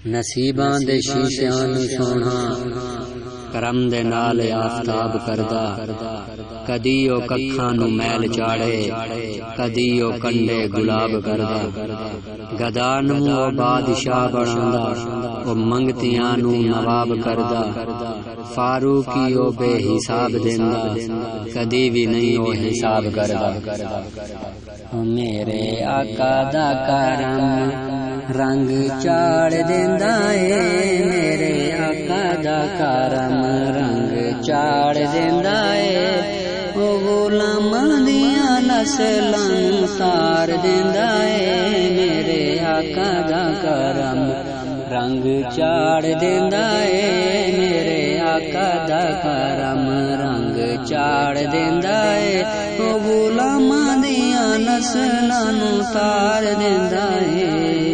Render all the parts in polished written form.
नसीबां दे शीशियां नूं सोहना करम दे नाल आफताब करदा। कदी ओ कखां नूं मैल चाड़े, कदी ओ कंडे गुलाब करदा। गदा नूं ओ बादशाह बनांदा, ओ मंगतियां नूं नवाब करदा। फारूकी ओ बेहिसाब देंदा, कदी भी नहीं ओ हिसाब करदा। मेरे आका दा करम रंग चाड़ देंदा ए, मेरे आका दा करम रंग चाड़ देंदा ए। ओ गुलामां दियां नस्लां नूं तार देंदा ए, मेरे आका दा करम रंग चाड़ देंदा ए, मेरे आका दा करम रंग चाड़ देंदा ए। ओ गुलामां दियां नस्लां नूं तार देंदा ए,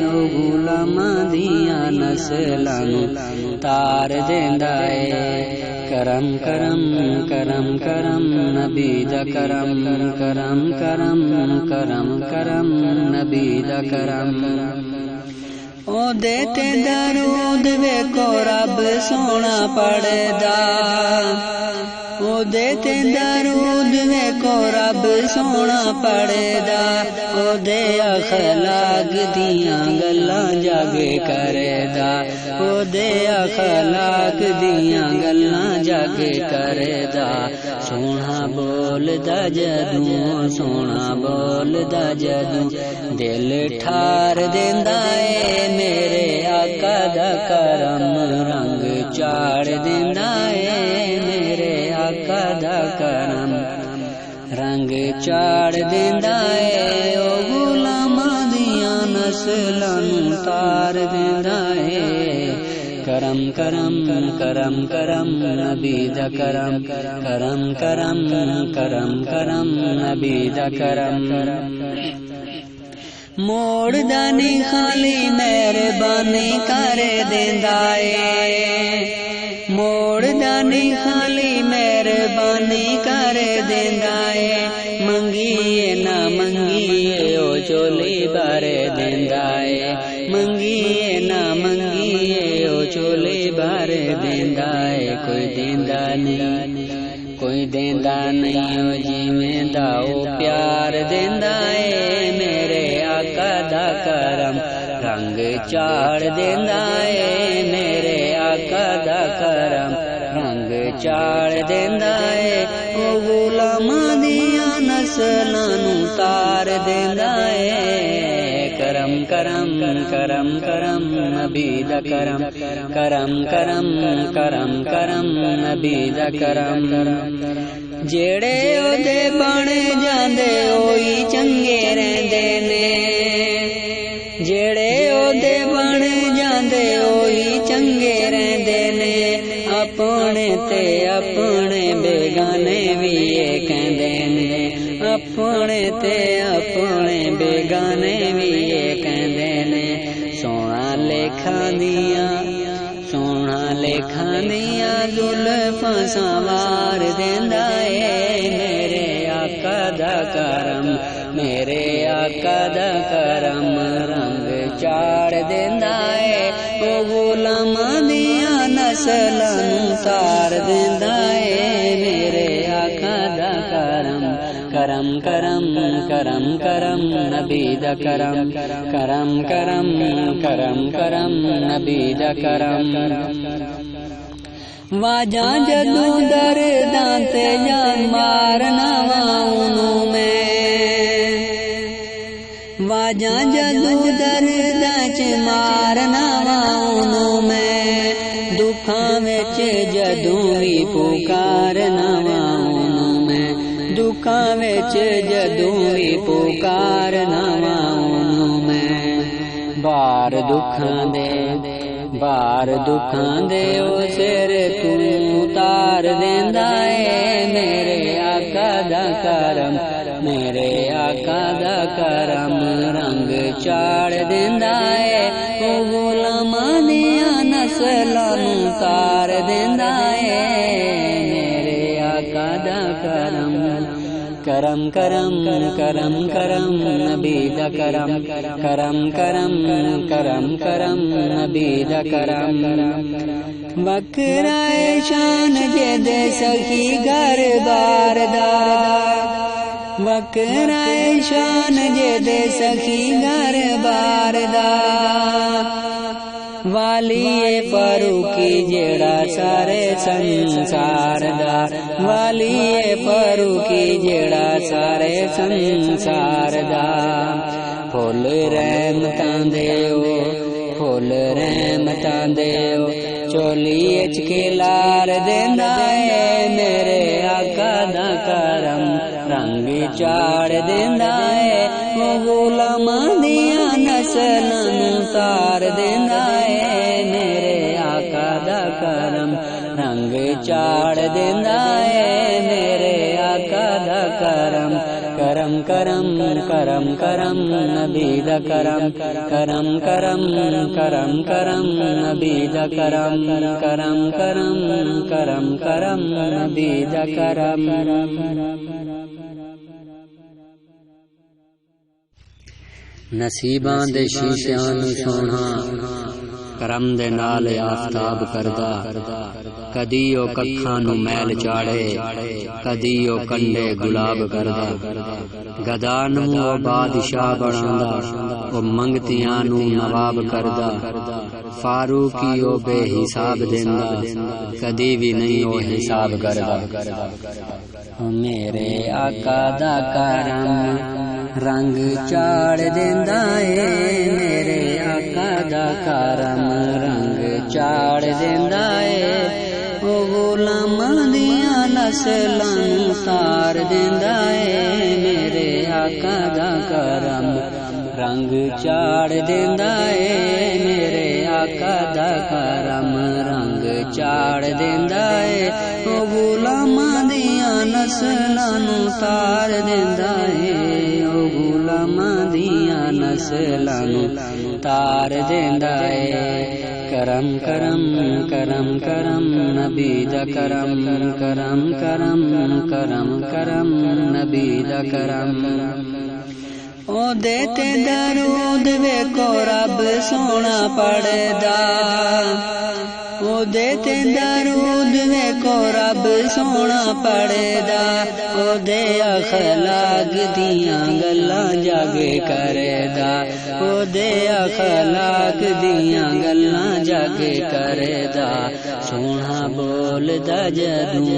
ओ गुलामां दियां नस्लां नूं तार देंदा ए। करम करम करम करम नबी दा करम, करम करम करम करम नबी दा करम। ओ देते दरूद वेखो रब सोना पढ़दा, ओ देते दरूद वेखो रब सोना पढ़दा। ओ दे अखलाक दियां गल्लां जग करदा, ओ दे अखलाक दियां गल्लां जग करदा। सोना बोलदा जदूं, सोना बोलदा जदूं दिल ठार देंदा ए, मेरे आका दा करम रंग चाड़ देंदा ए, मेरे आका दा करम रंग चाड़ देंदा ए। ओ गुलामां दियां नस्लां नूं तार देंदा ए। करम करम करम करम नबी दा करम, करम करम करम करम नबी दा करम। मोड़दा नी खाली मेहरबानी कर देंदा ए, मोड़दा नी खाली मेहरबानी कर देंदा ए। मंगीए ना मंगीए ओ चोली भर देंदा ए, मंगीए ना मंगीए ओ चोली भर देंदा ए। कोई देंदा नहीं, कोई देंदा नहीं ओ जिवें दा ओ प्यार देंदा ए, मेरे आका दा करम रंग चाड़ देंदा ए, मेरे आका दा करम रंग चाड़ देंदा ए। ओ गुलामां दियां नस्लां नूं तार देंदा ए। करम करम करम करम नबी दा करम, करम करम करम करम नबी दा करम। जेड़े ओदे बण जांदे ओही चंगे रहिंदे ने, जेड़े ओदे बण जांदे ओही चंगे रहिंदे ने। अपने ते अपने बेगाने भी कहंदे ने, अपने ते अपने बेगाने भी कहंदे ने। सोना लेखां दियां, सोना लेखां दियां जुल्फां संवार देंदा ए, मेरे आका दा करम, मेरे आका दा करम रंग चाड़ देंदा ए। ओ गुलामां दियां नस्लां नूं तार देंदा ए, मेरे आका दा करम, करम करम करम करम नबी दा करम, करम करम करम करम नबी दा करम। वाजां जदूं दर्दां ते जान मारना वाऊं मैं, वाजां जदूं दर्दां च मारना वाऊं मैं। दुखां विच जदूं भी पुकारना वाऊं मैं, दुखां विच जदूं भी पुकारना वाऊं मैं। बार दुखां दे, बार दुखां दे ओ सिर तू उतार देंदा ए, मेरे आका दा करम, मेरे आका दा करम रंग चाड़ देंदा ए। ओ गुलामां दियां नस्लां नूं तार देंदा ए, मेरे आका दा करम करम करम करम करम नबी दा करम करम करम करम करम नबी दा करम बकराए शान जेदे सखी घर बार दा बकराए शान जेदे सखी घर बार दा वालिए फारूकी जेड़ा सारे संसार दा वालिए फारूकी जेड़ा सारे संसार दा फुल रहमतां देओ फुल रहमतां देओ चोली च खिलार देंदा है मेरे आका दा करम रंग चाड़ देंदा है ओ गुलामां दियां नस्लां नूं तार देंदा है मेरे आका दा करम रंग चाड़ देंदा है मेरे आका दा करम करम करम करम करम नबी दा करम करम करम करम करम नबी दा करम करम करम करम करम नबी दा करम नसीबां दे शीशिਆਂ ਨੂੰ ਸੋਹਣਾ करम दे नाल आफताब करदा कदी ओ कखां नूं मैल चाड़े कदी ओ कंडे गुलाब करदा गदा नूं ओ बादशाह बनांदा ओ मंगतियां नूं नवाब करदा फारूकी ओ बेहिसाब देंदा कदी भी नहीं ओ हिसाब करदा मेरे आका दा करम रंग चाड़ देंदा है मेरे आका दा करम रंग चाड़ देंदा है ओ गुलामां दियां नस्लां नूं तार देंदा है मेरे आका दा करम रंग चाड़ देंदा है मेरे आका दा करम रंग चाड़ देंदा है ओ गुलामां दियां नस्लां नूं तार देंदा है ओ गुलामां दियां नस्लां नूं तार देंदा है करम करम करम करम नबी दा करम करम करम करम करम नबी दा करम ओ देते दरूद वेखो रब सोना पढ़दा ओ देते दरूद वेखो रब सोना पढ़दा ओ दे अखलाक दियां गल्लां जग करदा ओ दे अखलाक दियां गल्लां जग करदा सोना बोलदा जदूं